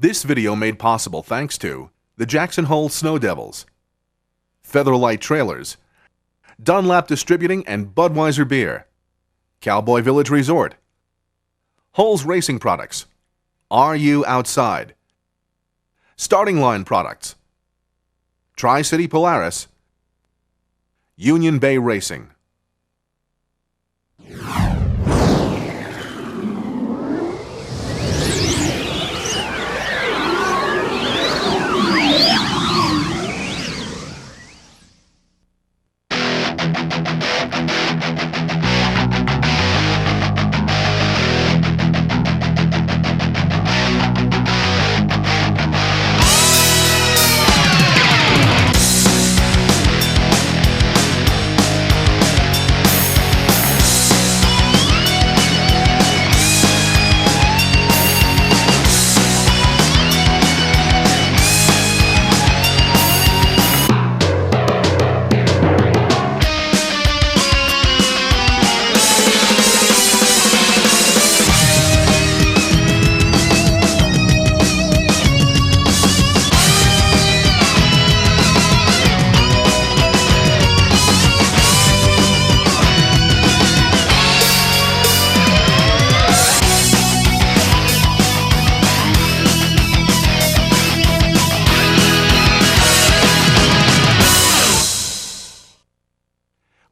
This video made possible thanks to the Jackson Hole Snow Devils, Featherlight Trailers, Dunlap Distributing and Budweiser Beer, Cowboy Village Resort, Holes Racing Products, RU Outside, Starting Line Products, Tri-City Polaris, Union Bay Racing.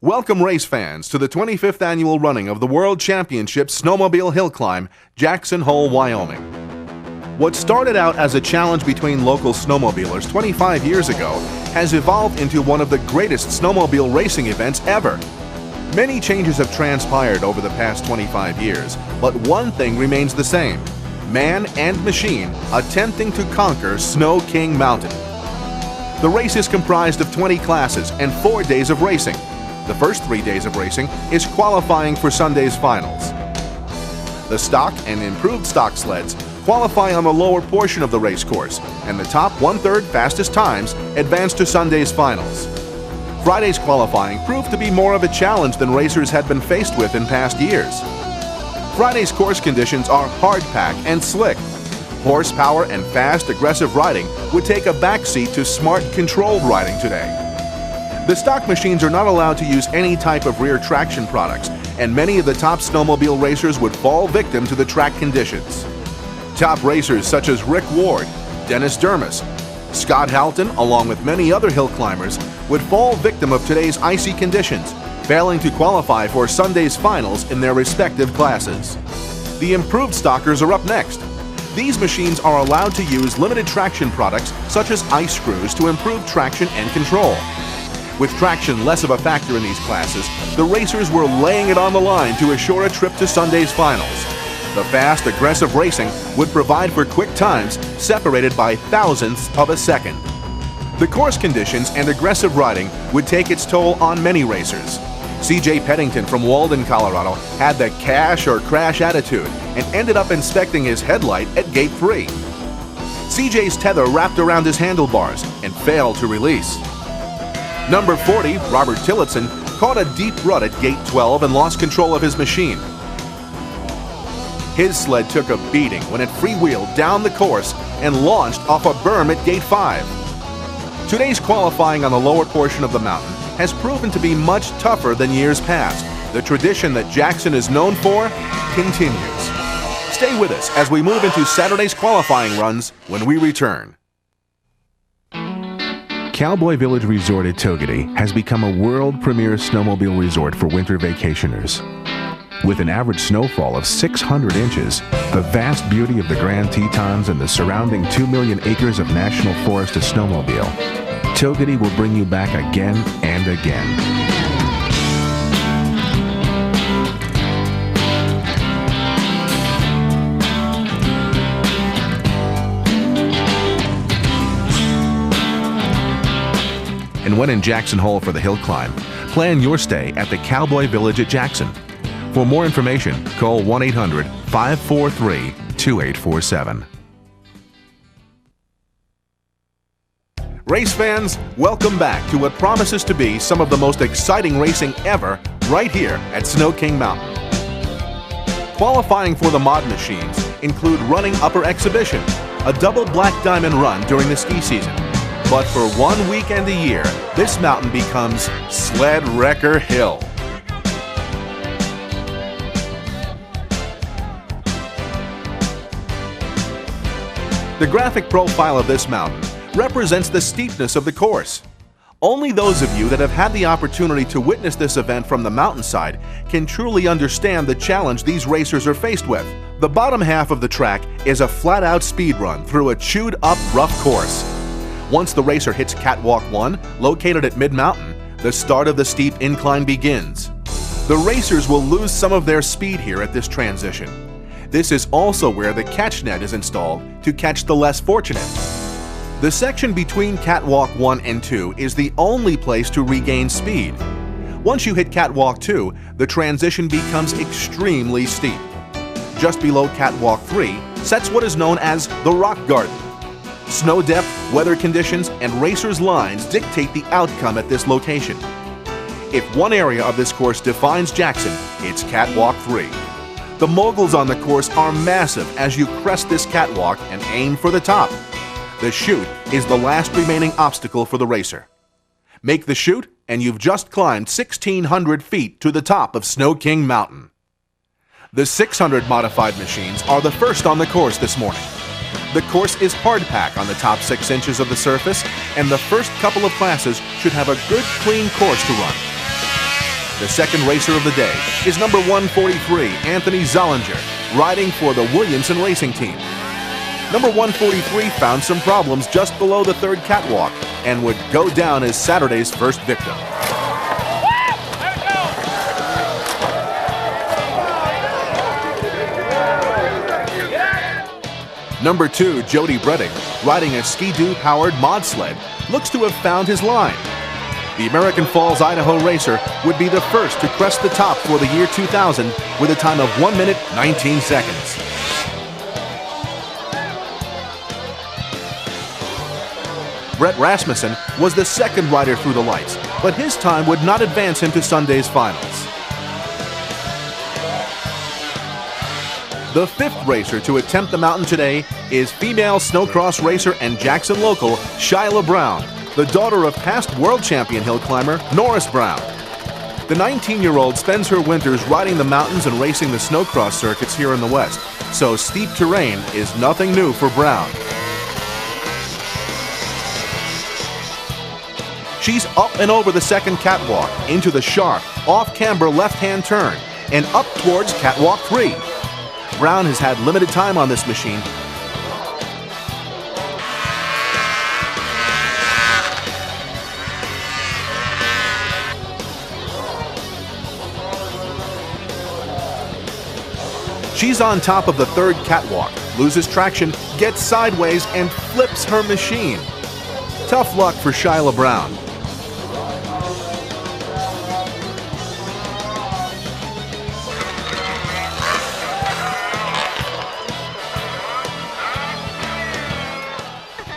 Welcome race fans to the 25th annual running of the World Championship Snowmobile Hill Climb, Jackson Hole, Wyoming. What started out as a challenge between local snowmobilers 25 years ago has evolved into one of the greatest snowmobile racing events ever. Many changes have transpired over the past 25 years, but one thing remains the same: man and machine attempting to conquer Snow King Mountain. The race is comprised of 20 classes and 4 days of racing. The first 3 days of racing is qualifying for Sunday's finals. The stock and improved stock sleds qualify on the lower portion of the race course, and the top 1/3 fastest times advance to Sunday's finals. Friday's qualifying proved to be more of a challenge than racers had been faced with in past years. Friday's course conditions are hard pack and slick. Horsepower and fast, aggressive riding would take a backseat to smart, controlled riding today. The stock machines are not allowed to use any type of rear traction products, and many of the top snowmobile racers would fall victim to the track conditions. Top racers such as Rick Ward, Dennis Dermis, Scott Halton, along with many other hill climbers, would fall victim of today's icy conditions, failing to qualify for Sunday's finals in their respective classes. The improved stockers are up next. These machines are allowed to use limited traction products such as ice screws to improve traction and control. With traction less of a factor in these classes, the racers were laying it on the line to assure a trip to Sunday's finals. The fast, aggressive racing would provide for quick times separated by thousandths of a second. The course conditions and aggressive riding would take its toll on many racers. CJ Peddington from Walden, Colorado had the cash or crash attitude and ended up inspecting his headlight at Gate 3. CJ's tether wrapped around his handlebars and failed to release. Number 40, Robert Tillotson, caught a deep rut at Gate 12 and lost control of his machine. His sled took a beating when it freewheeled down the course and launched off a berm at Gate 5. Today's qualifying on the lower portion of the mountain has proven to be much tougher than years past. The tradition that Jackson is known for continues. Stay with us as we move into Saturday's qualifying runs when we return. Cowboy Village Resort at Togety has become a world premier snowmobile resort for winter vacationers. With an average snowfall of 600 inches, the vast beauty of the Grand Tetons and the surrounding 2 million acres of national forest to snowmobile, Togety will bring you back again and again. And when in Jackson Hole for the hill climb, plan your stay at the Cowboy Village at Jackson. For more information, call 1-800-543-2847. Race fans, welcome back to what promises to be some of the most exciting racing ever right here at Snow King Mountain. Qualifying for the mod machines include running upper exhibition, a double black diamond run during the ski season. But for 1 weekend a year, this mountain becomes Sled Wrecker Hill. The graphic profile of this mountain represents the steepness of the course. Only those of you that have had the opportunity to witness this event from the mountainside can truly understand the challenge these racers are faced with. The bottom half of the track is a flat-out speed run through a chewed-up rough course. Once the racer hits Catwalk 1, located at mid-mountain, the start of the steep incline begins. The racers will lose some of their speed here at this transition. This is also where the catch net is installed to catch the less fortunate. The section between Catwalk 1 and 2 is the only place to regain speed. Once you hit Catwalk 2, the transition becomes extremely steep. Just below Catwalk 3 sets what is known as the Rock Garden. Snow depth, weather conditions, and racers' lines dictate the outcome at this location. If one area of this course defines Jackson, it's Catwalk 3. The moguls on the course are massive as you crest this catwalk and aim for the top. The chute is the last remaining obstacle for the racer. Make the chute and you've just climbed 1,600 feet to the top of Snow King Mountain. The 600 modified machines are the first on the course this morning. The course is hardpack on the top 6 inches of the surface, and the first couple of classes should have a good, clean course to run. The second racer of the day is number 143, Anthony Zollinger, riding for the Williamson Racing Team. Number 143 found some problems just below the third catwalk and would go down as Saturday's first victim. Number 2, Jody Breding, riding a Ski-Doo-powered mod sled, looks to have found his line. The American Falls, Idaho racer would be the first to crest the top for the year 2000 with a time of 1 minute 19 seconds. Brett Rasmussen was the second rider through the lights, but his time would not advance him to Sunday's finals. The fifth racer to attempt the mountain today is female snowcross racer and Jackson local Shyla Brown, the daughter of past world champion hill climber Norris Brown. The 19-year-old spends her winters riding the mountains and racing the snowcross circuits here in the West, so steep terrain is nothing new for Brown. She's up and over the second catwalk, into the sharp, off-camber left-hand turn, and up towards Catwalk 3. Brown has had limited time on this machine. She's on top of the third catwalk, loses traction, gets sideways, and flips her machine. Tough luck for Shyla Brown.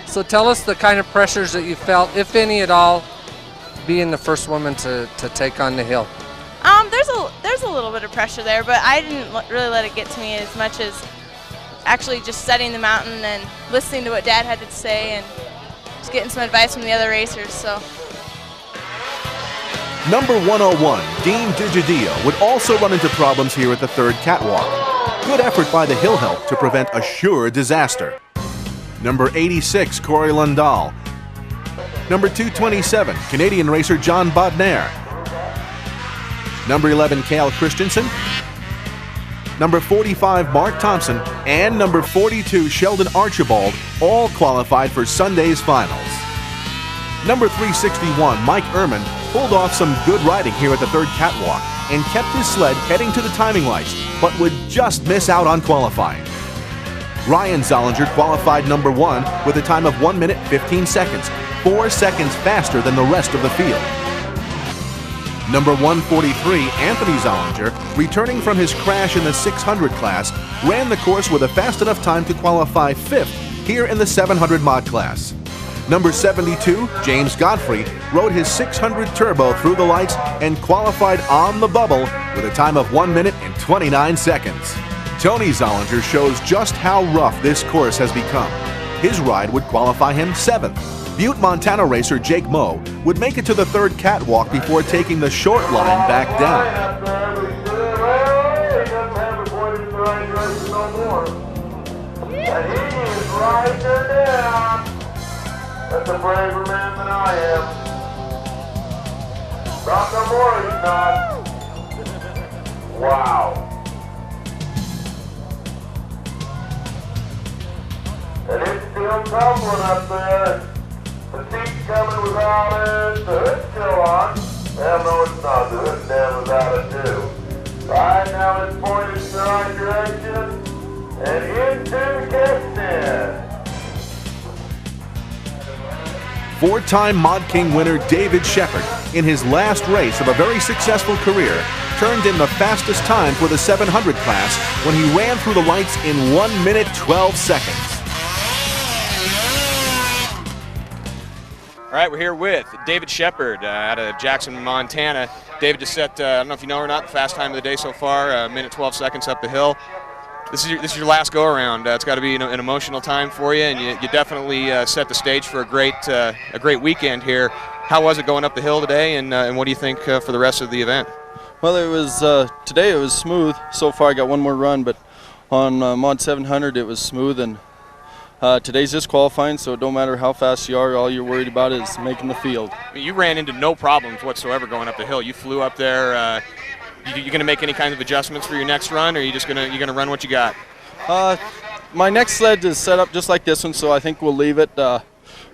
So tell us the kind of pressures that you felt, if any at all, being the first woman to take on the hill. There's a little bit of pressure there, but I didn't really let it get to me as much as actually just studying the mountain and listening to what Dad had to say and just getting some advice from the other racers. So. Number 101, Dean Digidio, would also run into problems here at the third catwalk. Good effort by the hill help to prevent a sure disaster. Number 86, Corey Lundahl. Number 227, Canadian racer John Bodnair. Number 11, Cale Christensen. Number 45, Mark Thompson. And number 42, Sheldon Archibald, all qualified for Sunday's finals. Number 361, Mike Ehrman, pulled off some good riding here at the third catwalk and kept his sled heading to the timing lights, but would just miss out on qualifying. Ryan Zollinger qualified number 1 with a time of 1 minute 15 seconds, 4 seconds faster than the rest of the field. Number 143, Anthony Zollinger, returning from his crash in the 600 class, ran the course with a fast enough time to qualify 5th here in the 700 mod class. Number 72, James Godfrey, rode his 600 turbo through the lights and qualified on the bubble with a time of 1 minute and 29 seconds. Tony Zollinger shows just how rough this course has become. His ride would qualify him 7th. Butte, Montana racer Jake Moe would make it to the 3rd catwalk before taking the short line back down. That's a braver man than I am. Not no more, he's not. Wow. And it's still tumbling up there. The seat's coming without it. The hood's still on. Hell no, it's not. The hood's down without it too. Right now it's pointed in the right direction and into the catch stand. 4-time Mod King winner David Shepard, in his last race of a very successful career, turned in the fastest time for the 700 class when he ran through the lights in 1 minute 12 seconds. All right, we're here with David Shepard out of Jackson, Montana. David just set, I don't know if you know or not, the fast time of the day so far, 1 minute 12 seconds up the hill. This is your last go-around. It's got to be an emotional time for you, and you definitely set the stage for a great weekend here. How was it going up the hill today, and what do you think for the rest of the event? Well, it was today it was smooth. So far I got one more run, but on Mod 700 it was smooth, and today's just qualifying, so it don't matter how fast you are, all you're worried about is making the field. I mean, you ran into no problems whatsoever going up the hill. You flew up there. You going to make any kind of adjustments for your next run, or are you just going to run what you got? My next sled is set up just like this one, so I think we'll leave it.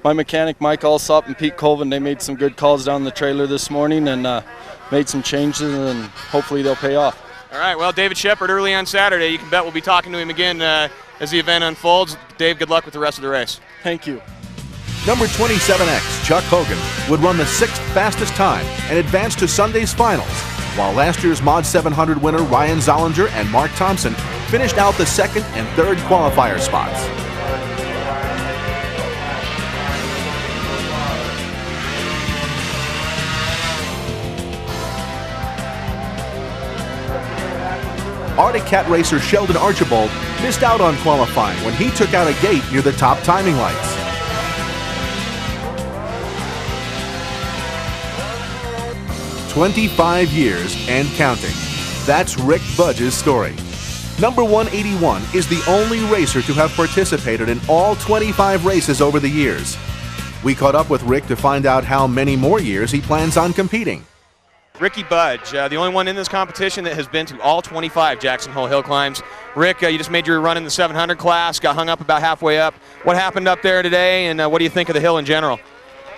My mechanic Mike Alsop and Pete Colvin, they made some good calls down the trailer this morning and made some changes, and hopefully they'll pay off. All right, well, David Shepard early on Saturday. You can bet we'll be talking to him again as the event unfolds. Dave, good luck with the rest of the race. Thank you. Number 27X, Chuck Hogan, would run the 6th fastest time and advance to Sunday's finals, while last year's Mod 700 winner Ryan Zollinger and Mark Thompson finished out the 2nd and 3rd qualifier spots. Arctic Cat racer Sheldon Archibald missed out on qualifying when he took out a gate near the top timing lights. "25 years and counting." That's Rick Budge's story. Number 181 is the only racer to have participated in all 25 races over the years. We caught up with Rick to find out how many more years he plans on competing. Ricky Budge, the only one in this competition that has been to all 25 Jackson Hole hill climbs. Rick, you just made your run in the 700 class, got hung up about halfway up. What happened up there today, and what do you think of the hill in general?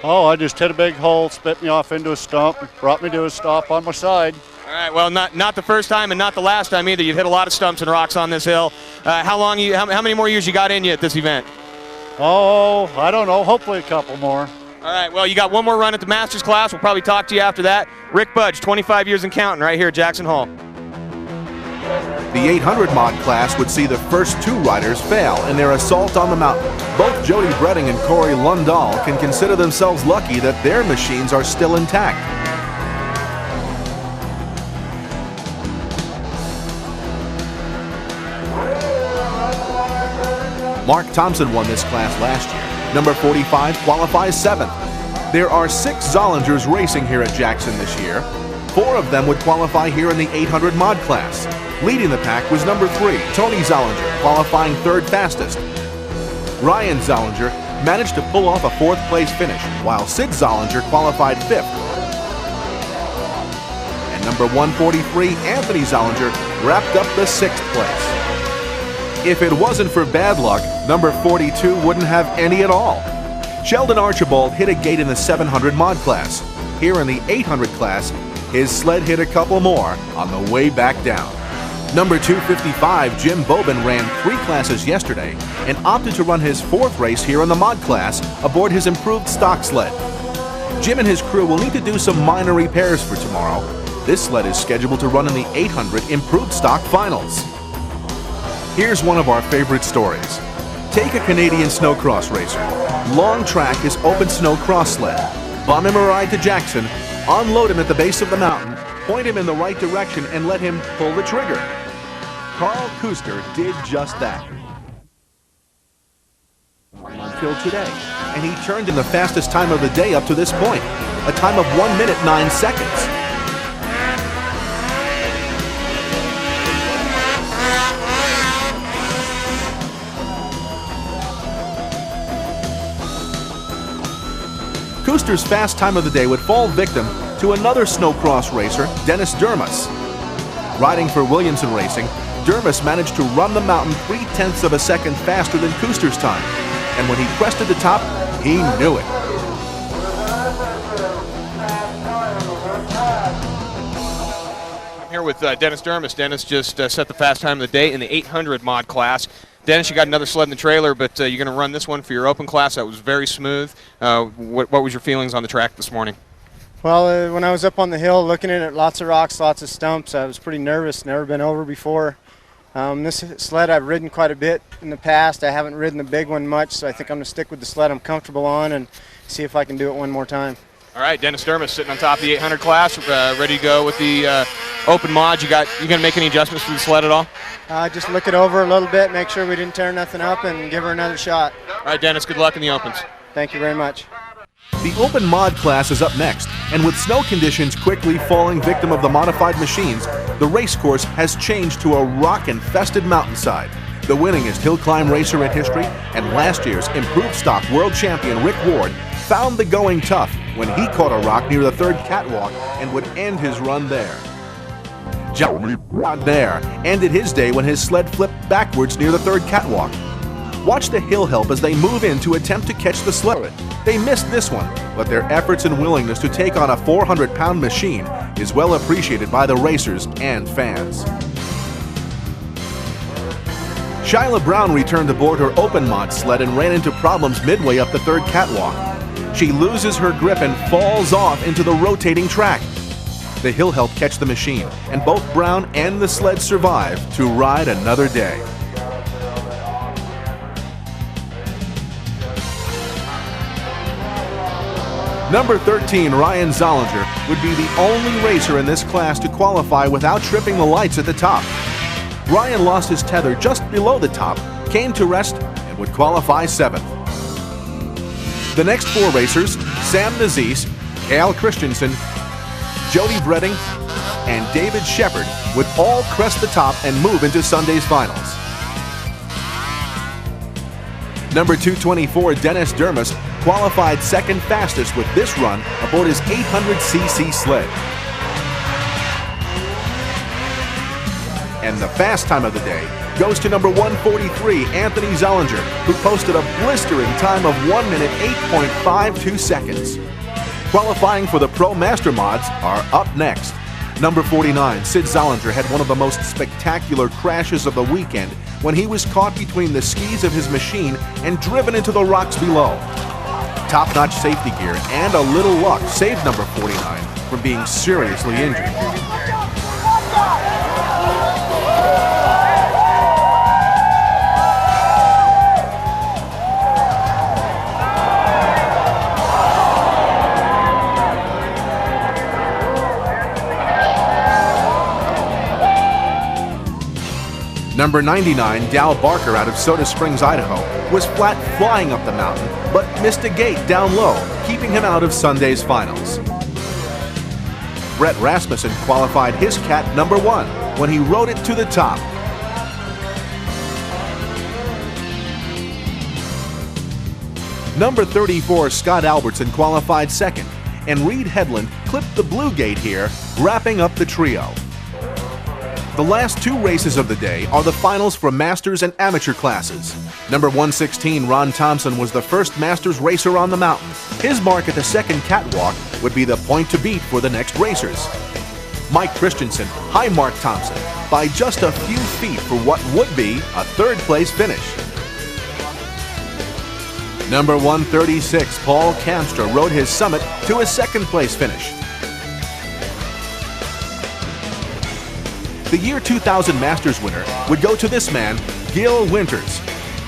Oh, I just hit a big hole, spit me off into a stump, brought me to a stop on my side. All right, well, not the first time and not the last time either. You've hit a lot of stumps and rocks on this hill. How many more years you got in you at this event? Oh, I don't know, hopefully a couple more. All right, well, you got one more run at the Masters class. We'll probably talk to you after that. Rick Budge, 25 years and counting, right here at Jackson Hole. The 800 mod class would see the first 2 riders fail in their assault on the mountain. Both Jody Bretting and Corey Lundahl can consider themselves lucky that their machines are still intact. Mark Thompson won this class last year. Number 45 qualifies 7th. There are 6 Zollingers racing here at Jackson this year. 4 of them would qualify here in the 800 mod class. Leading the pack was number 3, Tony Zollinger, qualifying 3rd fastest. Ryan Zollinger managed to pull off a 4th place finish, while Sid Zollinger qualified 5th. And number 143, Anthony Zollinger, wrapped up the 6th place. If it wasn't for bad luck, number 42 wouldn't have any at all. Sheldon Archibald hit a gate in the 700 mod class. Here in the 800 class, his sled hit a couple more on the way back down. Number 255, Jim Bobin, ran 3 classes yesterday and opted to run his 4th race here in the mod class aboard his improved stock sled. Jim and his crew will need to do some minor repairs for tomorrow. This sled is scheduled to run in the 800 improved stock finals. Here's one of our favorite stories. Take a Canadian snowcross racer. Long track his open snow cross sled. Bum him a ride to Jackson, unload him at the base of the mountain, point him in the right direction, and let him pull the trigger. Carl Kuster did just that. Springfield today, and he turned in the fastest time of the day up to this point, a time of 1 minute 9 seconds. Kuster's fast time of the day would fall victim to another snowcross racer, Dennis Dermus. Riding for Williamson Racing, Dermus managed to run the mountain 0.3 of a second faster than Kuster's time, and when he crested the top, he knew it. I'm here with Dennis Dermus. Dennis just set the fast time of the day in the 800 mod class. Dennis, you got another sled in the trailer, but you're going to run this one for your open class. That was very smooth. What was your feelings on the track this morning? Well, when I was up on the hill looking at it, lots of rocks, lots of stumps, I was pretty nervous, never been over before. This sled I've ridden quite a bit in the past. I haven't ridden the big one much, so I think I'm going to stick with the sled I'm comfortable on and see if I can do it one more time. All right, Dennis Dermus sitting on top of the 800 class, ready to go with the open mod. You going to make any adjustments to the sled at all? Just look it over a little bit, make sure we didn't tear nothing up, and give her another shot. All right, Dennis, good luck in the opens. Thank you very much. The open mod class is up next, and with snow conditions quickly falling victim of the modified machines, the race course has changed to a rock-infested mountainside. The winningest hill climb racer in history and last year's improved stock world champion Rick Ward found the going tough when he caught a rock near the third catwalk and would end his run there. Johnny there ended his day when his sled flipped backwards near the third catwalk. Watch the hill help as they move in to attempt to catch the sled. They missed this one, but their efforts and willingness to take on a 400-pound machine is well appreciated by the racers and fans. Shyla Brown returned aboard her open mod sled and ran into problems midway up the third catwalk. She loses her grip and falls off into the rotating track. The hill helped catch the machine, and both Brown and the sled survive to ride another day. Number 13, Ryan Zollinger, would be the only racer in this class to qualify without tripping the lights at the top. Ryan lost his tether just below the top, came to rest, and would qualify 7th. The next 4 racers, Sam Nazis, Cal Christensen, Jody Breding, and David Shepard, would all crest the top and move into Sunday's finals. Number 224, Dennis Dermus, qualified second fastest with this run aboard his 800cc sled. And the fast time of the day goes to number 143, Anthony Zollinger, who posted a blistering time of 1 minute 8.52 seconds. Qualifying for the Pro Master mods are up next. Number 49, Sid Zollinger, had one of the most spectacular crashes of the weekend when he was caught between the skis of his machine and driven into the rocks below. Top-notch safety gear and a little luck saved number 49 from being seriously injured. Number 99, Dal Barker out of Soda Springs, Idaho, was flat flying up the mountain, but missed a gate down low, keeping him out of Sunday's finals. Brett Rasmussen qualified his cat number 1 when he rode it to the top. Number 34, Scott Albertson, qualified second, and Reed Headland clipped the blue gate here, wrapping up the trio. The last 2 races of the day are the finals for Masters and Amateur classes. Number 116, Ron Thompson, was the first Masters racer on the mountain. His mark at the second catwalk would be the point to beat for the next racers. Mike Christensen high-marked Thompson by just a few feet for what would be a third-place finish. Number 136, Paul Kamstra, rode his Summit to a second-place finish. The year 2000 Masters winner would go to this man, Gil Winters.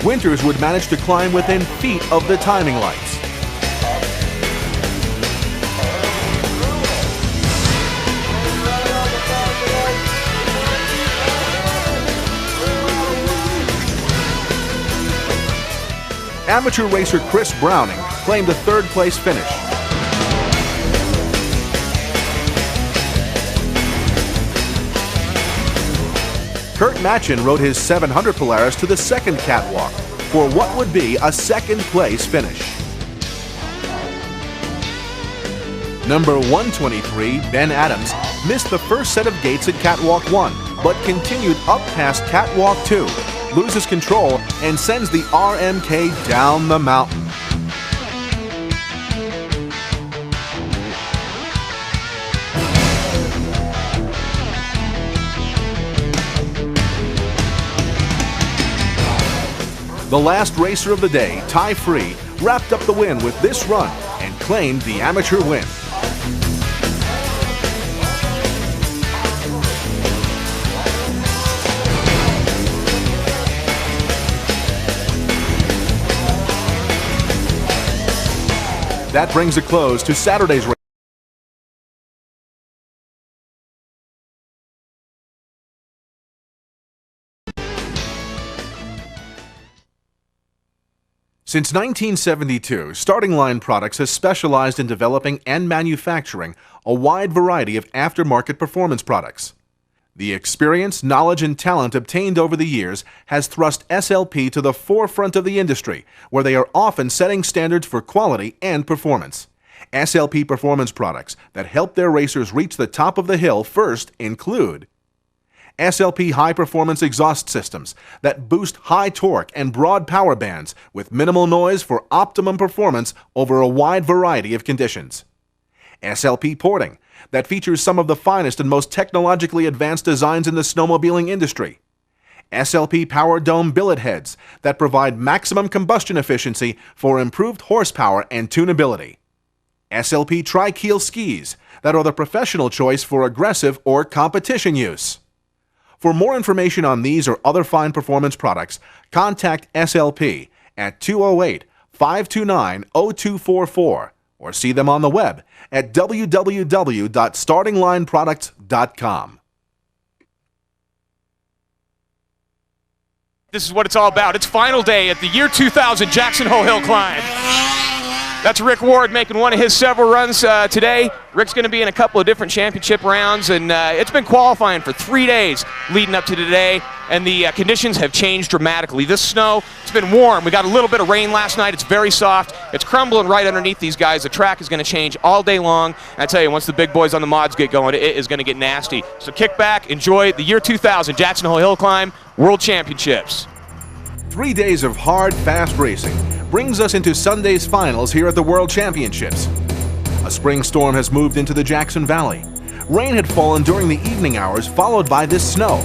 Winters would manage to climb within feet of the timing lights. amateur racer Chris Browning claimed a third-place finish. Kurt Matchin rode his 700 Polaris to the second catwalk for what would be a second-place finish. Number 123, Ben Adams, missed the first set of gates at Catwalk 1, but continued up past Catwalk 2, loses control, and sends the RMK down the mountain. The last racer of the day, Ty Free, wrapped up the win with this run and claimed the amateur win. That brings a close to Saturday's race. Since 1972, Starting Line Products has specialized in developing and manufacturing a wide variety of aftermarket performance products. The experience, knowledge, and talent obtained over the years has thrust SLP to the forefront of the industry, where they are often setting standards for quality and performance. SLP performance products that help their racers reach the top of the hill first include SLP high-performance exhaust systems that boost high torque and broad power bands with minimal noise for optimum performance over a wide variety of conditions. SLP porting that features some of the finest and most technologically advanced designs in the snowmobiling industry. SLP Power Dome billet heads that provide maximum combustion efficiency for improved horsepower and tunability. SLP Tri-Keel skis that are the professional choice for aggressive or competition use. For more information on these or other fine performance products, contact SLP at 208-529-0244 or see them on the web at www.startinglineproducts.com. This is what it's all about. It's final day at the year 2000 Jackson Hole Hill Climb. That's Rick Ward making one of his several runs today. Rick's going to be in a couple of different championship rounds, and it's been qualifying for 3 days leading up to today, and the conditions have changed dramatically. This snow, it's been warm. We got a little bit of rain last night. It's very soft. It's crumbling right underneath these guys. The track is going to change all day long. I tell you, once the big boys on the mods get going, it is going to get nasty. So kick back, enjoy the year 2000 Jackson Hole Hill Climb World Championships. 3 days of hard, fast racing brings us into Sunday's finals here at the World Championships. A spring storm has moved into the Jackson Valley. Rain had fallen during the evening hours, followed by this snow.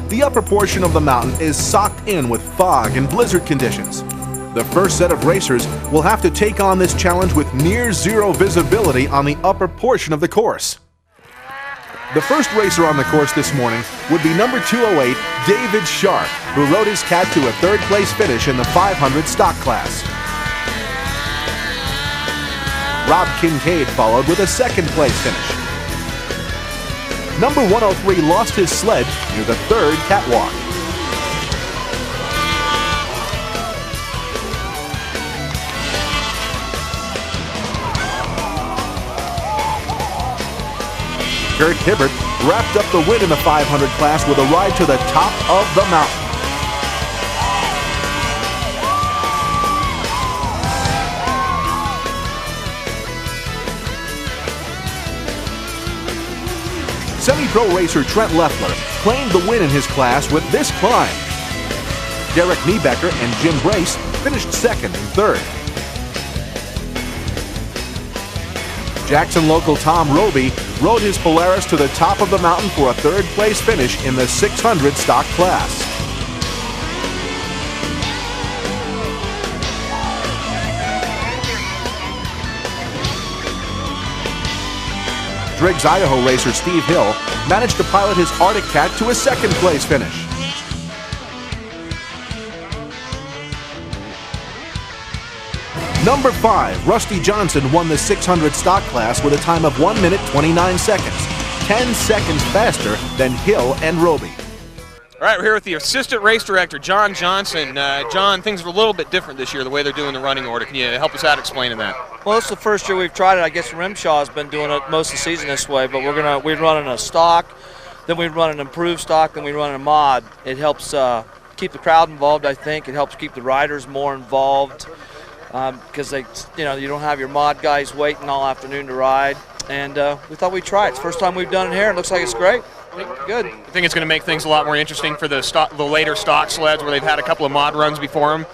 The upper portion of the mountain is socked in with fog and blizzard conditions. The first set of racers will have to take on this challenge with near zero visibility on the upper portion of the course. The first racer on the course this morning would be number 208, David Sharp, who rode his cat to a third-place finish in the 500 stock class. Rob Kincaid followed with a second-place finish. Number 103 lost his sled near the third catwalk. Kurt Hibbert wrapped up the win in the 500 class with a ride to the top of the mountain. Semi-pro racer Trent Leffler claimed the win in his class with this climb. Derek Niebecker and Jim Brace finished second and third. Jackson local Tom Roby rode his Polaris to the top of the mountain for a third-place finish in the 600 stock class. Driggs Idaho racer Steve Hill managed to pilot his Arctic Cat to a second-place finish. Number 5, Rusty Johnson won the 600 stock class with a time of 1 minute 29 seconds, 10 seconds faster than Hill and Roby. All All right, we're here with the assistant race director, John Johnson. John, things are a little bit different this year, the way they're doing the running order. Can you help us out explaining that? Well, it's the first year we've tried it. I guess Rimshaw's been doing it most of the season this way, but we're running a stock, then we run an improved stock, then we run a mod. It helps keep the crowd involved, I think. It helps keep the riders more involved because you don't have your mod guys waiting all afternoon to ride. And we thought we'd try it. It's the first time we've done it here. It looks like it's great. Good. I think it's going to make things a lot more interesting for the later stock sleds where they've had a couple of mod runs before them.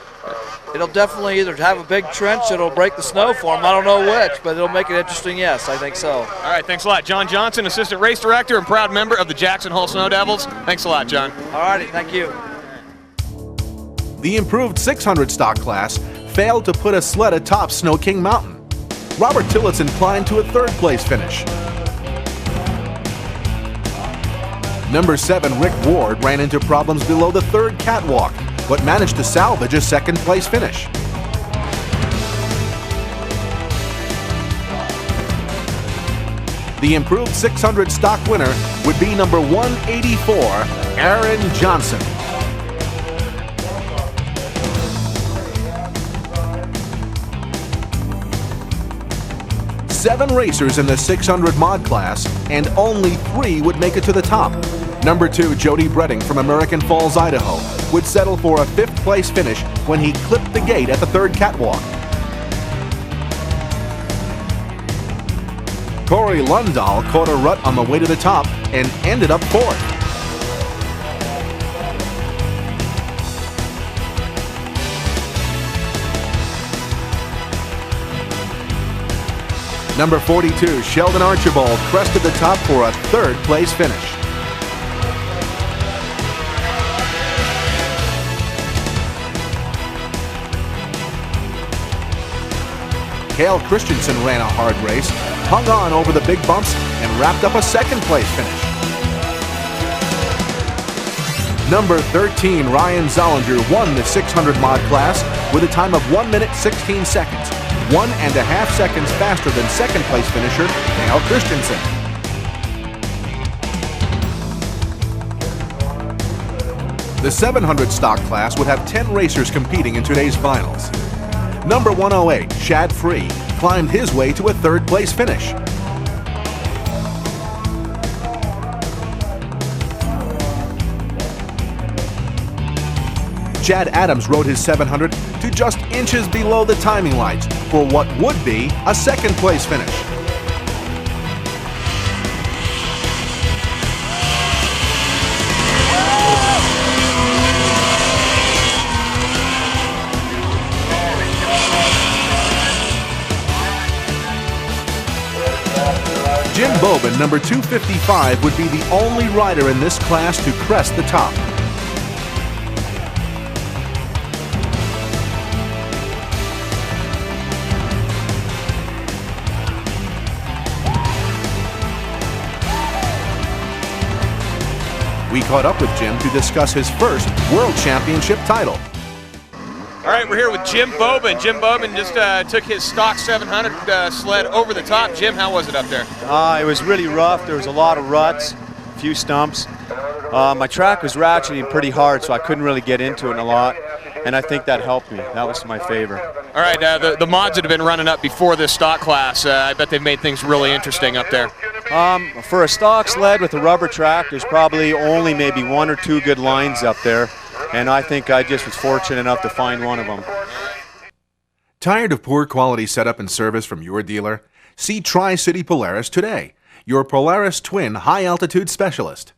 It'll definitely either have a big trench or it'll break the snow for them. I don't know which, but it'll make it interesting, yes. I think so. All right, thanks a lot. John Johnson, assistant race director and proud member of the Jackson Hole Snow Devils. Thanks a lot, John. All righty, thank you. The improved 600 stock class failed to put a sled atop Snow King Mountain. Robert Tillotson climbed to a third-place finish. Number 7, Rick Ward, ran into problems below the third catwalk, but managed to salvage a second-place finish. The improved 600 stock winner would be number 184, Aaron Johnson. Seven racers in the 600 mod class, and only 3 would make it to the top. Number 2, Jody Bretting from American Falls, Idaho, would settle for a 5th place finish when he clipped the gate at the third catwalk. Corey Lundahl caught a rut on the way to the top and ended up 4th. Number 42, Sheldon Archibald, crested the top for a 3rd place finish. Cale Christensen ran a hard race, hung on over the big bumps, and wrapped up a 2nd place finish. Number 13, Ryan Zollinger, won the 600 mod class with a time of 1 minute 16 seconds. 1.5 seconds faster than 2nd place finisher Cale Christensen. The 700 stock class would have 10 racers competing in today's finals. Number 108, Chad Free, climbed his way to a 3rd place finish. Chad Adams rode his 700 to just inches below the timing lights for what would be a 2nd place finish. Jim Bobin, number 255, would be the only rider in this class to crest the top. We caught up with Jim to discuss his first World Championship title. All right, we're here with Jim Bobin. Jim Bobin just took his stock 700 sled over the top. Jim, how was it up there? It was really rough. There was a lot of ruts, a few stumps. My track was ratcheting pretty hard, so I couldn't really get into it a lot, and I think that helped me. That was to my favor. All right, the mods that have been running up before this stock class, I bet they've made things really interesting up there. For a stock sled with a rubber track, there's probably only maybe 1 or 2 good lines up there, and I think I just was fortunate enough to find one of them. Tired of poor quality setup and service from your dealer? See Tri-City Polaris today, your Polaris Twin high-altitude specialist.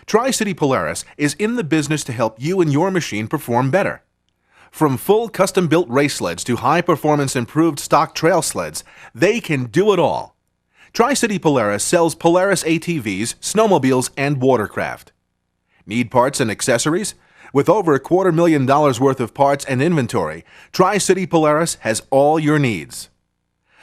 Tri-City Polaris is in the business to help you and your machine perform better. From full custom-built race sleds to high-performance improved stock trail sleds, they can do it all. Tri-City Polaris sells Polaris ATVs, snowmobiles, and watercraft. Need parts and accessories? With over $250,000 worth of parts and inventory, Tri-City Polaris has all your needs.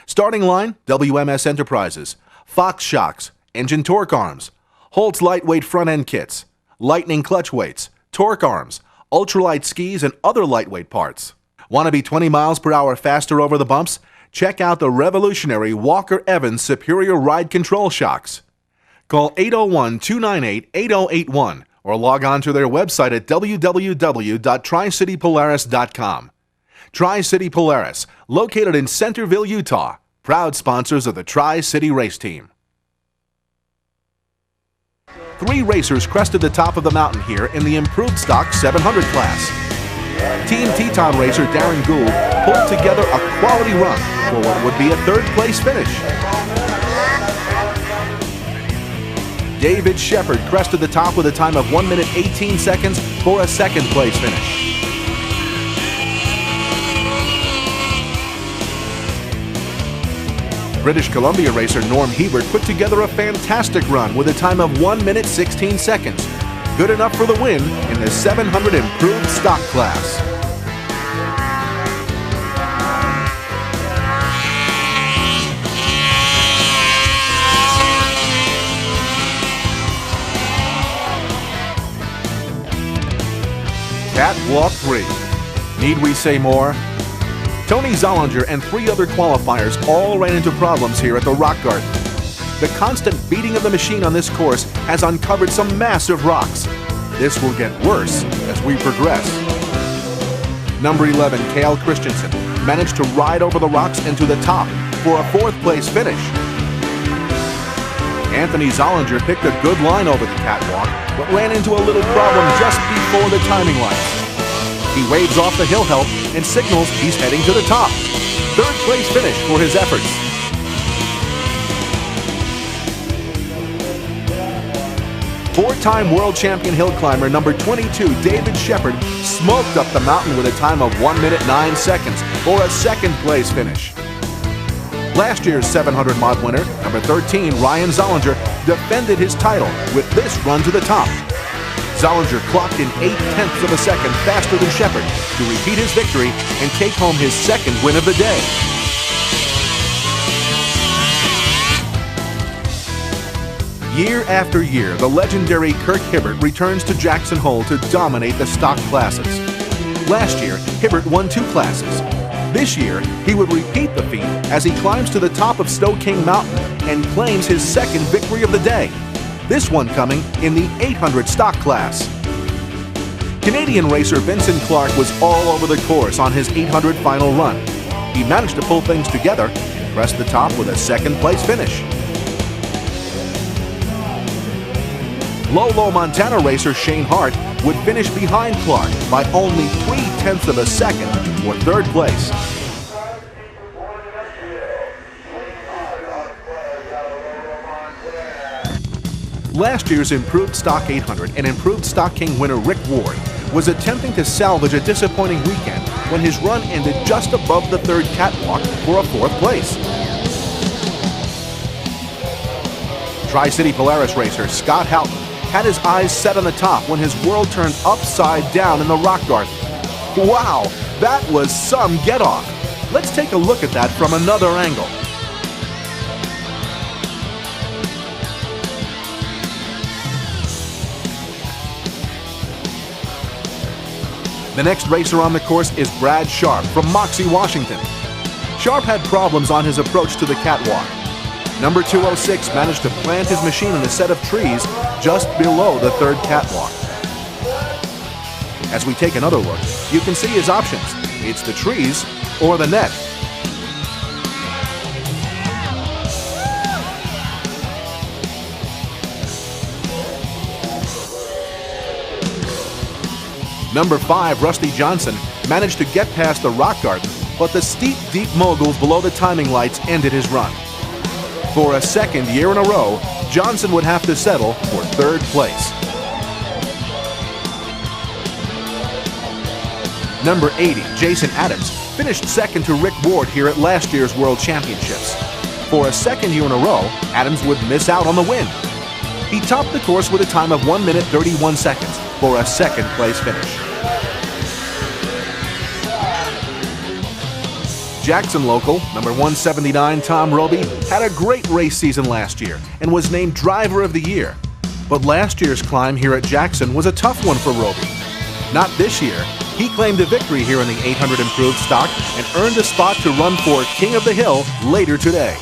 Starting line, WMS Enterprises, Fox Shocks, Engine Torque Arms, Holtz Lightweight Front End Kits, Lightning Clutch Weights, Torque Arms, ultralight skis, and other lightweight parts. Want to be 20 miles per hour faster over the bumps? Check out the revolutionary Walker Evans Superior Ride Control Shocks. Call 801-298-8081 or log on to their website at www.tricitypolaris.com. Tri-City Polaris, located in Centerville, Utah, proud sponsors of the Tri-City Race Team. 3 racers crested the top of the mountain here in the improved stock 700 class. Team Teton racer Darren Gould pulled together a quality run for what would be a third-place finish. David Shepard crested the top with a time of 1 minute 18 seconds for a second-place finish. British Columbia racer Norm Hebert put together a fantastic run with a time of 1 minute 16 seconds. Good enough for the win in the 700 improved stock class. Catwalk 3. Need we say more? Tony Zollinger and 3 other qualifiers all ran into problems here at the Rock Garden. The constant beating of the machine on this course has uncovered some massive rocks. This will get worse as we progress. Number 11, Cale Christensen, managed to ride over the rocks and to the top for a 4th place finish. Anthony Zollinger picked a good line over the catwalk, but ran into a little problem just before the timing lights. He waves off the hill help and signals he's heading to the top. 3rd place finish for his efforts. Four-time world champion hill climber number 22, David Shepard, smoked up the mountain with a time of 1 minute 9 seconds for a 2nd place finish. Last year's 700 mod winner, number 13, Ryan Zollinger, defended his title with this run to the top. Zollinger clocked in 0.8 of a second faster than Shepard to repeat his victory and take home his 2nd win of the day. Year after year, the legendary Kirk Hibbert returns to Jackson Hole to dominate the stock classes. Last year, Hibbert won 2 classes. This year, he would repeat the feat as he climbs to the top of Snow King Mountain and claims his 2nd victory of the day. This one coming in the 800 stock class. Canadian racer Vincent Clark was all over the course on his 800 final run. He managed to pull things together and crest the top with a 2nd place finish. Lolo, Montana racer Shane Hart would finish behind Clark by only 0.3 of a second for 3rd place. Last year's Improved Stock 800 and Improved Stock King winner Rick Ward was attempting to salvage a disappointing weekend when his run ended just above the 3rd catwalk for a 4th place. Tri-City Polaris racer Scott Houghton had his eyes set on the top when his world turned upside down in the rock garden. Wow, that was some get-off. Let's take a look at that from another angle. The next racer on the course is Brad Sharp from Moxie, Washington. Sharp had problems on his approach to the catwalk. Number 206 managed to plant his machine in a set of trees just below the 3rd catwalk. As we take another look, you can see his options. It's the trees or the net. Number 5, Rusty Johnson, managed to get past the rock garden, but the steep, deep moguls below the timing lights ended his run. For a 2nd year in a row, Johnson would have to settle for 3rd place. Number 80, Jason Adams, finished 2nd to Rick Ward here at last year's World Championships. For a 2nd year in a row, Adams would miss out on the win. He topped the course with a time of 1 minute 31 seconds for a 2nd place finish. Jackson local, number 179 Tom Roby, had a great race season last year and was named Driver of the Year. But last year's climb here at Jackson was a tough one for Roby. Not this year. He claimed a victory here in the 800 improved stock and earned a spot to run for King of the Hill later today.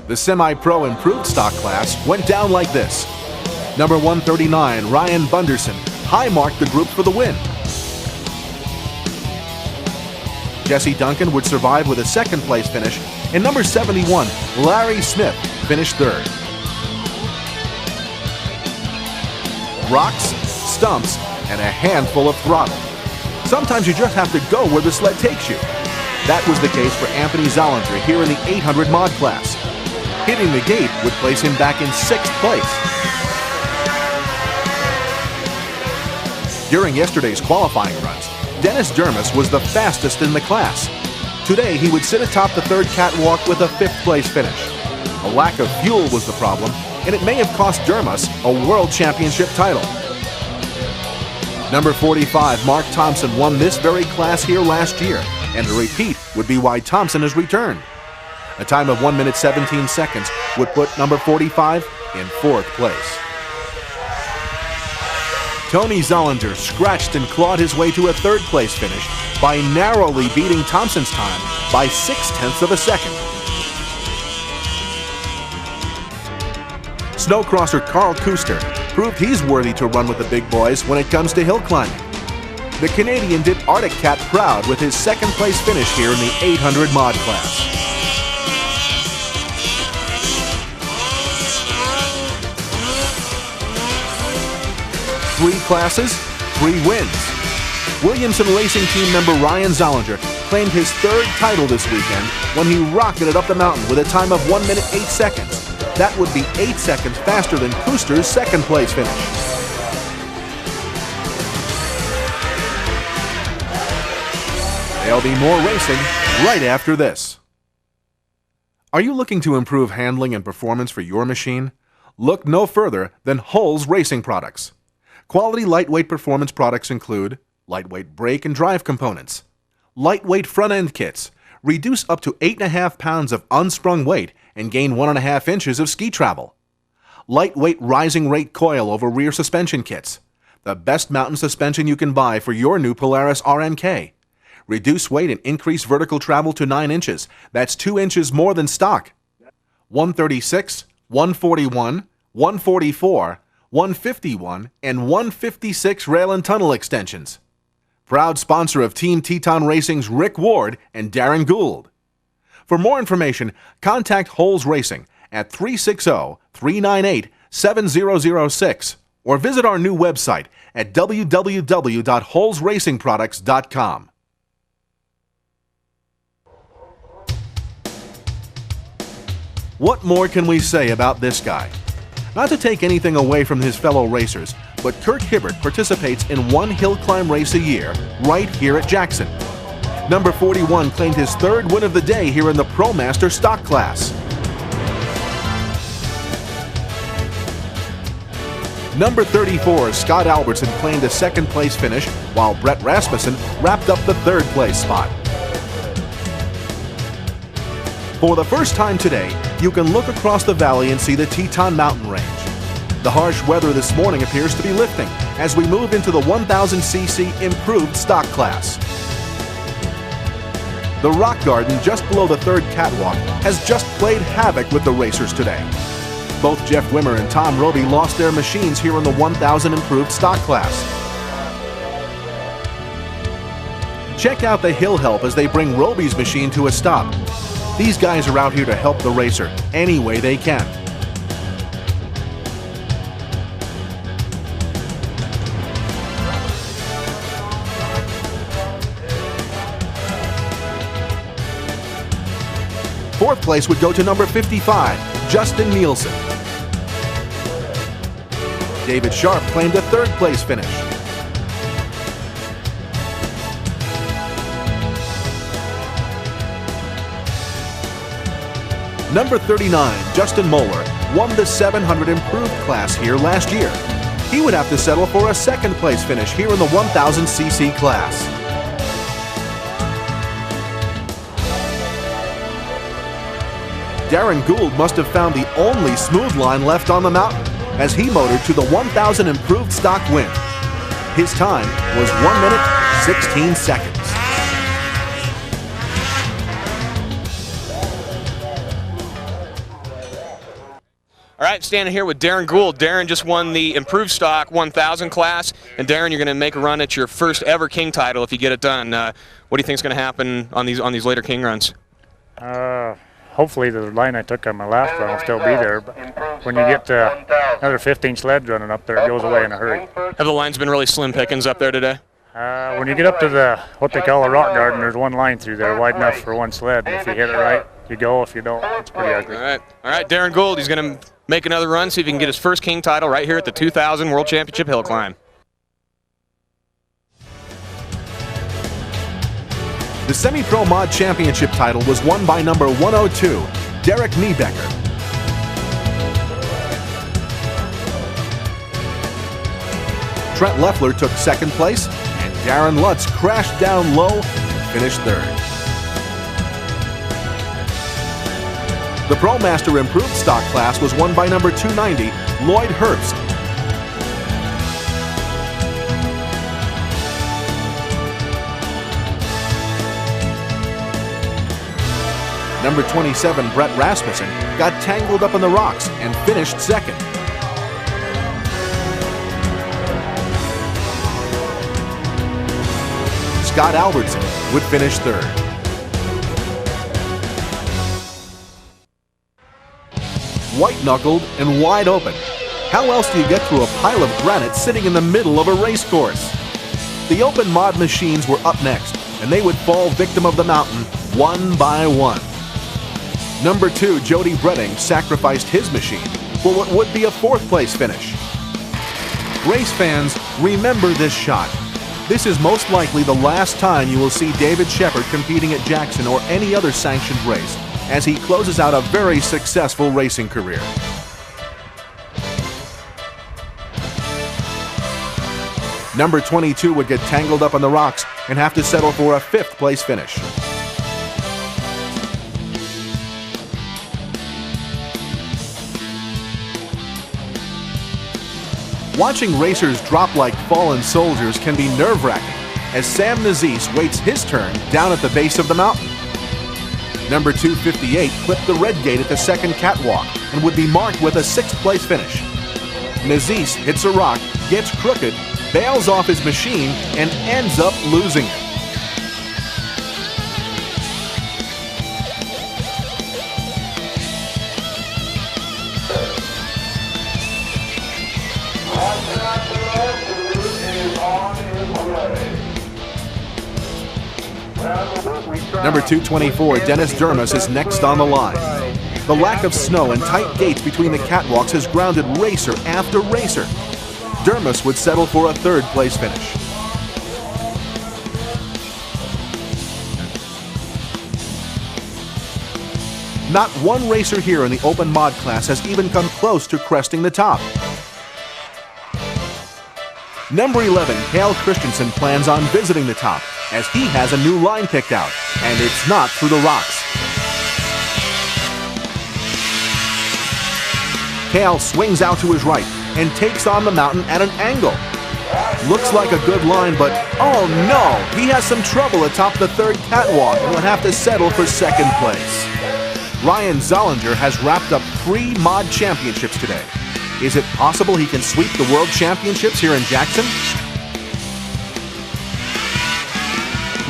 The semi-pro improved stock class went down like this. Number 139, Ryan Bunderson, high-marked the group for the win. Jesse Duncan would survive with a second-place finish, and number 71, Larry Smith, finished third. Rocks, stumps, and a handful of throttle. Sometimes you just have to go where the sled takes you. That was the case for Anthony Zollinger here in the 800 mod class. Hitting the gate would place him back in 6th place. During yesterday's qualifying runs, Dennis Dermis was the fastest in the class. Today, he would sit atop the third catwalk with a 5th place finish. A lack of fuel was the problem, and it may have cost Dermis a World Championship title. Number 45, Mark Thompson, won this very class here last year, and a repeat would be why Thompson has returned. A time of 1 minute 17 seconds would put number 45 in 4th place. Tony Zollinger scratched and clawed his way to a 3rd place finish by narrowly beating Thompson's time by 0.6 of a second. Snowcrosser Carl Kuster proved he's worthy to run with the big boys when it comes to hill climbing. The Canadian did Arctic Cat proud with his 2nd place finish here in the 800 mod class. Three classes, 3 wins. Williamson Racing Team member Ryan Zollinger claimed his 3rd title this weekend when he rocketed up the mountain with a time of 1 minute 8 seconds. That would be 8 seconds faster than Kuster's 2nd place finish. There'll be more racing right after this. Are you looking to improve handling and performance for your machine? Look no further than Hull's Racing Products. Quality lightweight performance products include lightweight brake and drive components, lightweight front-end kits, reduce up to 8.5 pounds of unsprung weight and gain 1.5 inches of ski travel, lightweight rising rate coil over rear suspension kits, the best mountain suspension you can buy for your new Polaris RMK, reduce weight and increase vertical travel to 9 inches, that's 2 inches more than stock, 136, 141, 144, 151, and 156 rail and tunnel extensions. Proud sponsor of Team Teton Racing's Rick Ward and Darren Gould. For more information, contact Hull's Racing at 360-398-7006 or visit our new website at www.hullsracingproducts.com. What more can we say about this guy? Not to take anything away from his fellow racers, but Kurt Hibbert participates in 1 hill climb race a year right here at Jackson. Number 41 claimed his 3rd win of the day here in the ProMaster stock class. Number 34, Scott Albertson, claimed a 2nd place finish, while Brett Rasmussen wrapped up the 3rd place spot. For the first time today, you can look across the valley and see the Teton Mountain Range. The harsh weather this morning appears to be lifting as we move into the 1000cc improved stock class. The Rock Garden just below the 3rd catwalk has just played havoc with the racers today. Both Jeff Wimmer and Tom Roby lost their machines here in the 1000 improved stock class. Check out the hill help as they bring Roby's machine to a stop. These guys are out here to help the racer any way they can. Fourth place would go to number 55, Justin Nielsen. David Sharp claimed a 3rd place finish. Number 39, Justin Moeller, won the 700 improved class here last year. He would have to settle for a 2nd place finish here in the 1000cc class. Darren Gould must have found the only smooth line left on the mountain as he motored to the 1000 improved stock win. His time was 1 minute, 16 seconds. All right, standing here with Darren Gould. Darren just won the Improved Stock 1000 class, and Darren, you're going to make a run at your first ever King title if you get it done. What do you think is going to happen on these later King runs? Hopefully the line I took on my last run will still be there, but when you get another 15 sleds running up there, it goes away in a hurry. Have the lines been really slim pickings up there today? When you get up to what they call a rock garden, there's one line through there wide enough for one sled. If you hit it right, you go. If you don't, it's pretty ugly. All right, Darren Gould, he's going to make another run, see if he can get his first King title right here at the 2000 World Championship Hill Climb. The Semi-Pro Mod Championship title was won by number 102, Derek Niebecker. Trent Leffler took second place, and Darren Lutz crashed down low and finished third. The ProMaster Improved Stock class was won by number 290, Lloyd Herbst. Number 27, Brett Rasmussen, got tangled up in the rocks and finished second. Scott Albertson would finish third. White-knuckled and wide open. How else do you get through a pile of granite sitting in the middle of a race course? The open mod machines were up next, and they would fall victim of the mountain one by one. Number 2, Jody Bretting, sacrificed his machine for what would be a fourth-place finish. Race fans, remember this shot. This is most likely the last time you will see David Shepard competing at Jackson or any other sanctioned race, as he closes out a very successful racing career. Number 22 would get tangled up on the rocks and have to settle for a fifth-place finish. Watching racers drop like fallen soldiers can be nerve-wracking, as Sam Nazis waits his turn down at the base of the mountain. Number 258 clipped the red gate at the second catwalk and would be marked with a sixth-place finish. Nazis hits a rock, gets crooked, bails off his machine, and ends up losing it. Number 224, Dennis Dermus, is next on the line. The lack of snow and tight gates between the catwalks has grounded racer after racer. Dermus would settle for a third-place finish. Not one racer here in the open mod class has even come close to cresting the top. Number 11, Cale Christensen, plans on visiting the top, as he has a new line picked out, and it's not through the rocks. Cale swings out to his right and takes on the mountain at an angle. Looks like a good line, but oh no, he has some trouble atop the third catwalk and will have to settle for second place. Ryan Zollinger has wrapped up 3 mod championships today. Is it possible he can sweep the world championships here in Jackson?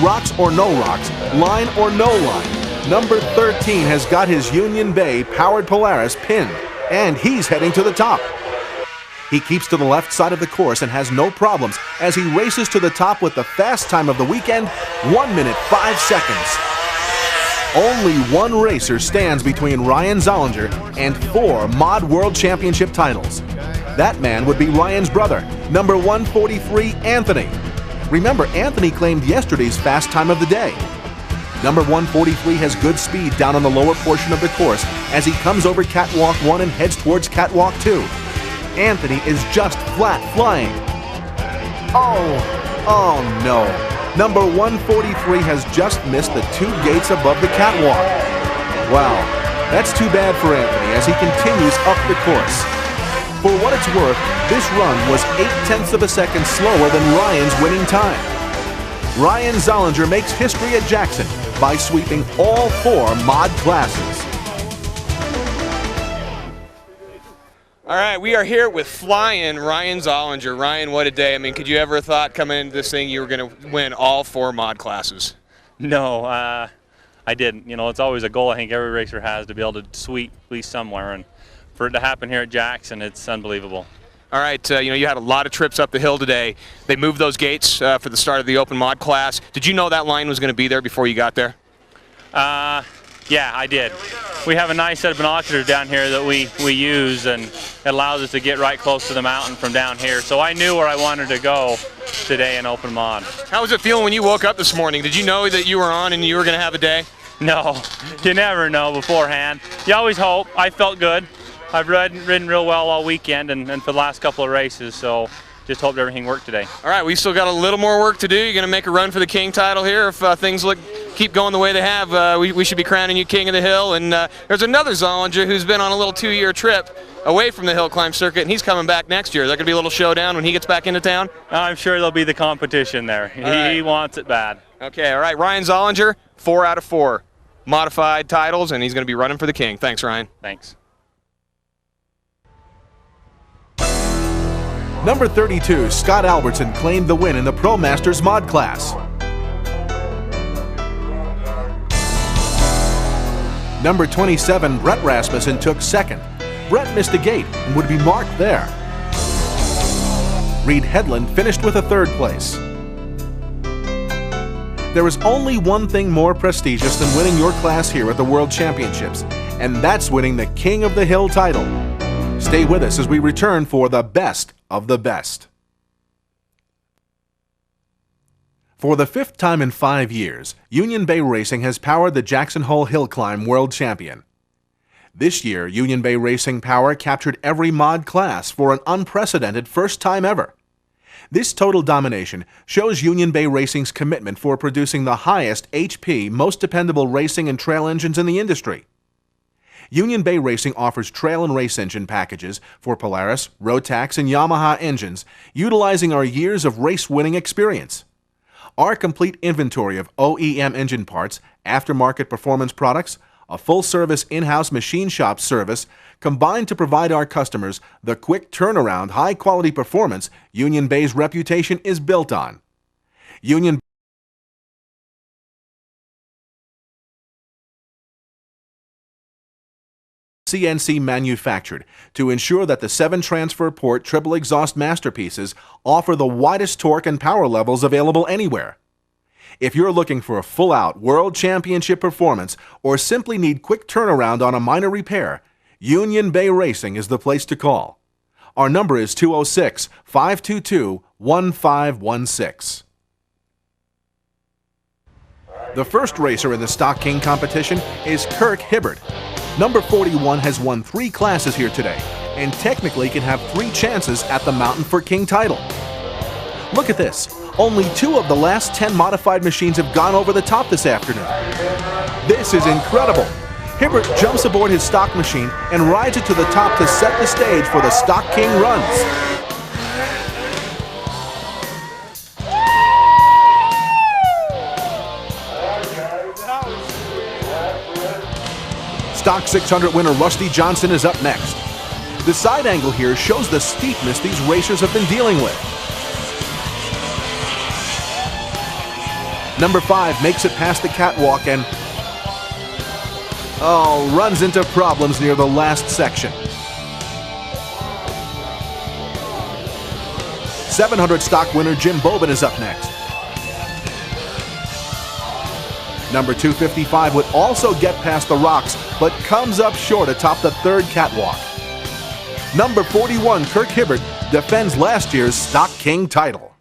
Rocks or no rocks, line or no line, number 13 has got his Union Bay powered Polaris pinned, and he's heading to the top. He keeps to the left side of the course and has no problems as he races to the top with the fast time of the weekend, 1 minute 5 seconds. Only one racer stands between Ryan Zollinger and 4 Mod World Championship titles. That man would be Ryan's brother, number 143, Anthony. Remember, Anthony claimed yesterday's fast time of the day. Number 143 has good speed down on the lower portion of the course as he comes over Catwalk 1 and heads towards Catwalk 2. Anthony is just flat flying. Oh no. Number 143 has just missed the 2 gates above the catwalk. Wow, that's too bad for Anthony as he continues up the course. For what it's worth, this run was 0.8 of a second slower than Ryan's winning time. Ryan Zollinger makes history at Jackson by sweeping all 4 mod classes. All right, we are here with flying Ryan Zollinger. Ryan, what a day. I mean, could you ever have thought coming into this thing you were going to win all 4 mod classes? No, I didn't. You know, it's always a goal I think every racer has, to be able to sweep at least somewhere, and for it to happen here at Jackson, it's unbelievable. All right, you know, you had a lot of trips up the hill today. They moved those gates for the start of the open mod class. Did you know that line was going to be there before you got there? Yeah, I did. We have a nice set of binoculars down here that we use, and it allows us to get right close to the mountain from down here. So I knew where I wanted to go today in open mod. How was it feeling when you woke up this morning? Did you know that you were on and you were going to have a day? No, you never know beforehand. You always hope. I felt good. I've ridden real well all weekend and for the last couple of races, so just hoped everything worked today. All right, we still got a little more work to do. You're going to make a run for the King title here. If things keep going the way they have, we should be crowning you King of the Hill. And there's another Zollinger who's been on a little 2-year trip away from the hill climb circuit, and he's coming back next year. Is that going to be a little showdown when he gets back into town? I'm sure there'll be the competition there. He wants it bad. Okay, all right. Ryan Zollinger, 4 out of 4 modified titles, and he's going to be running for the King. Thanks, Ryan. Thanks. Number 32, Scott Albertson claimed the win in the Pro Masters mod class. Number 27, Brett Rasmussen took second. Brett missed a gate and would be marked there. Reed Headland finished with a 3rd place. There is only one thing more prestigious than winning your class here at the World Championships, and that's winning the King of the Hill title. Stay with us as we return for the best of the best. For the 5th time in 5 years, Union Bay Racing has powered the Jackson Hole Hill Climb World Champion. This year, Union Bay Racing Power captured every mod class for an unprecedented first time ever. This total domination shows Union Bay Racing's commitment for producing the highest HP, most dependable racing and trail engines in the industry. Union Bay Racing offers trail and race engine packages for Polaris, Rotax, and Yamaha engines, utilizing our years of race-winning experience. Our complete inventory of OEM engine parts, aftermarket performance products, a full-service in-house machine shop service, combine to provide our customers the quick turnaround, high-quality performance Union Bay's reputation is built on. Union CNC manufactured to ensure that the 7 transfer port triple exhaust masterpieces offer the widest torque and power levels available anywhere. If you're looking for a full-out World Championship performance or simply need quick turnaround on a minor repair, Union Bay Racing is the place to call. Our number is 206-522-1516. The first racer in the Stock King competition is Kirk Hibbert. Number 41 has won 3 classes here today and technically can have 3 chances at the Mountain for King title. Look at this. Only 2 of the last 10 modified machines have gone over the top this afternoon. This is incredible. Hibbert jumps aboard his stock machine and rides it to the top to set the stage for the Stock King runs. Stock 600 winner Rusty Johnson is up next. The side angle here shows the steepness these racers have been dealing with. Number 5 makes it past the catwalk and runs into problems near the last section. 700 stock winner Jim Bobin is up next. Number 255 would also get past the rocks, but comes up short atop the 3rd catwalk. Number 41, Kirk Hibbert, defends last year's Stock King title.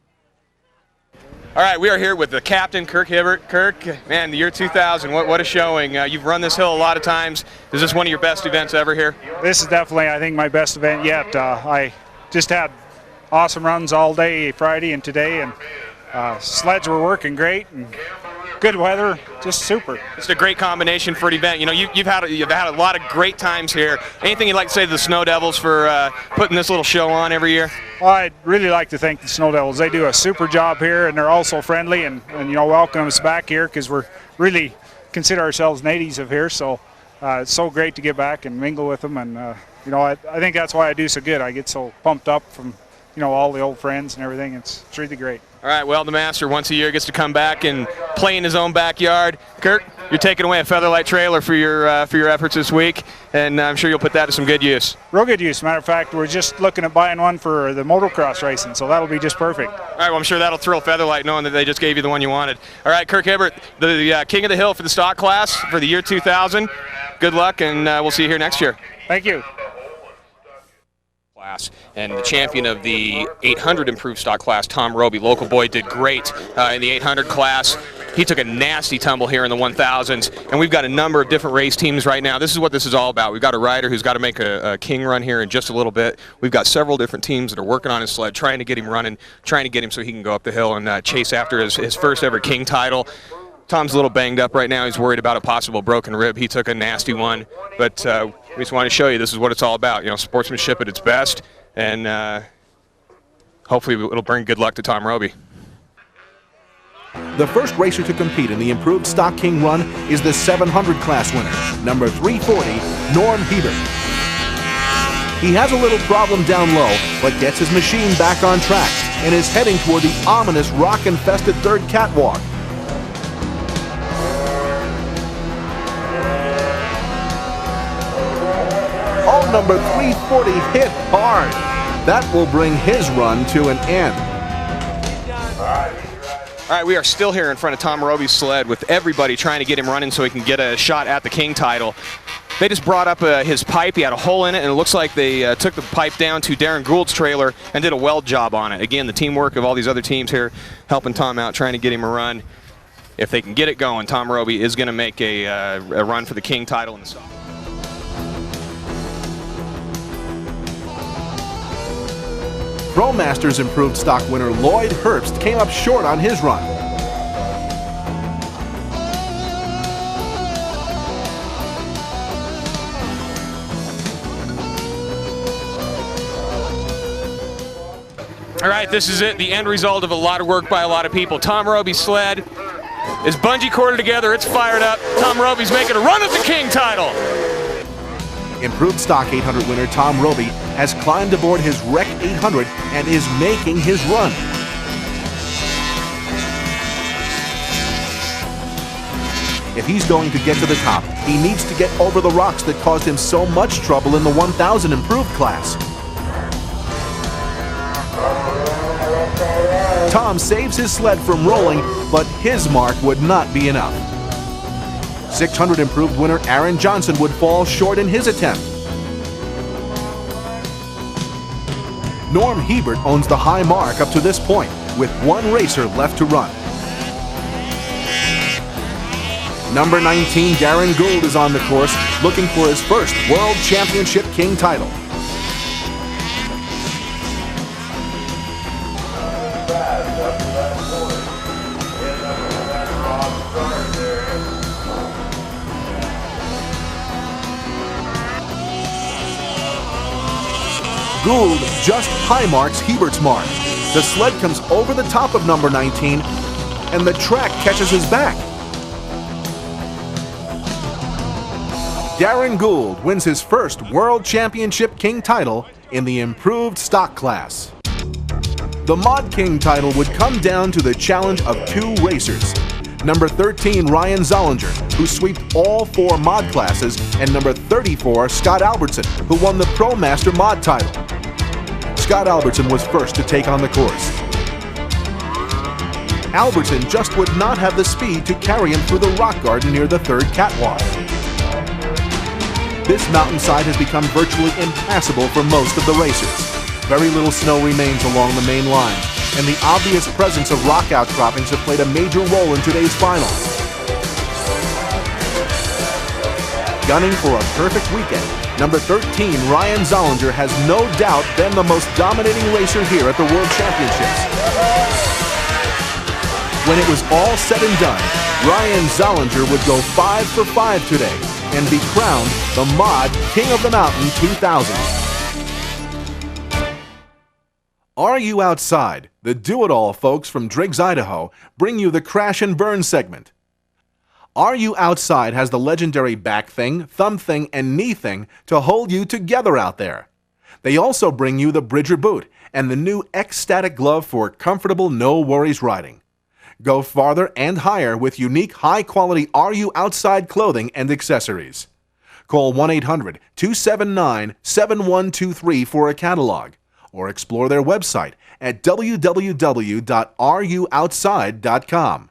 All right, we are here with the captain, Kirk Hibbert. Kirk, man, the year 2000, what a showing. You've run this hill a lot of times. Is this one of your best events ever here? This is definitely, I think, my best event yet. I just had awesome runs all day Friday and today, and sleds were working great, and good weather, just super. It's a great combination for an event. You know, you've had a lot of great times here. Anything you'd like to say to the Snow Devils for putting this little show on every year? Well, I'd really like to thank the Snow Devils. They do a super job here, and they're also friendly and you know, welcome us back here because we're really consider ourselves natives of here. So it's so great to get back and mingle with them, and you know, I think that's why I do so good. I get so pumped up from, you know, all the old friends and everything. It's really great. All right, well, the master once a year gets to come back and play in his own backyard. Kurt, you're taking away a Featherlight trailer for your efforts this week, and I'm sure you'll put that to some good use. Real good use. Matter of fact, we're just looking at buying one for the motocross racing, so that'll be just perfect. All right, well, I'm sure that'll thrill Featherlight knowing that they just gave you the one you wanted. All right, Kirk Hibbert, the king of the hill for the stock class for the year 2000. Good luck, and we'll see you here next year. Thank you. And the champion of the 800 improved stock class, Tom Roby, local boy, did great in the 800 class. He took a nasty tumble here in the 1000s, and we've got a number of different race teams right now. This is what this is all about. We've got a rider who's got to make a king run here in just a little bit. We've got several different teams that are working on his sled, trying to get him running, trying to get him so he can go up the hill and chase after his first ever king title. Tom's a little banged up right now. He's worried about a possible broken rib. He took a nasty one, but we just want to show you this is what it's all about. You know, sportsmanship at its best, and hopefully it'll bring good luck to Tom Roby. The first racer to compete in the improved Stock King run is the 700 class winner, number 340, Norm Hebert. He has a little problem down low, but gets his machine back on track and is heading toward the ominous rock-infested third catwalk. Oh, number 340 hit hard. That will bring his run to an end. All right, we are still here in front of Tom Roby's sled with everybody trying to get him running so he can get a shot at the king title. They just brought up his pipe. He had a hole in it, and it looks like they took the pipe down to Darren Gould's trailer and did a weld job on it. Again, the teamwork of all these other teams here helping Tom out, trying to get him a run. If they can get it going, Tom Roby is going to make a run for the king title in the stock. Pro Masters improved stock winner Lloyd Herbst came up short on his run. All right, this is it, the end result of a lot of work by a lot of people. Tom Roby's sled is bungee corded together, it's fired up. Tom Roby's making a run at the king title. Improved Stock 800 winner Tom Roby has climbed aboard his Rec 800 and is making his run. If he's going to get to the top, he needs to get over the rocks that caused him so much trouble in the 1000 improved class. Tom saves his sled from rolling, but his mark would not be enough. 600 improved winner Aaron Johnson would fall short in his attempt. Norm Hebert owns the high mark up to this point, with one racer left to run. Number 19, Darren Gould, is on the course, looking for his first World Championship King title. Gould just high marks Hebert's mark. The sled comes over the top of number 19, and the track catches his back. Darren Gould wins his first World Championship King title in the improved stock class. The Mod King title would come down to the challenge of two racers. Number 13, Ryan Zollinger, who swept all four mod classes, and number 34, Scott Albertson, who won the Pro Master mod title. Scott Albertson was first to take on the course. Albertson just would not have the speed to carry him through the rock garden near the third catwalk. This mountainside has become virtually impassable for most of the racers. Very little snow remains along the main line, and the obvious presence of rock outcroppings have played a major role in today's final. Gunning for a perfect weekend, number 13, Ryan Zollinger, has no doubt been the most dominating racer here at the World Championships. When it was all said and done, Ryan Zollinger would go 5 for 5 today and be crowned the Mod King of the Mountain 2000. Are You Outside? The Do-It-All folks from Driggs, Idaho, bring you the Crash and Burn segment. RU Outside has the legendary back thing, thumb thing, and knee thing to hold you together out there. They also bring you the Bridger boot and the new X-Static glove for comfortable, no-worries riding. Go farther and higher with unique, high-quality RU Outside clothing and accessories. Call 1-800-279-7123 for a catalog, or explore their website at www.ruoutside.com.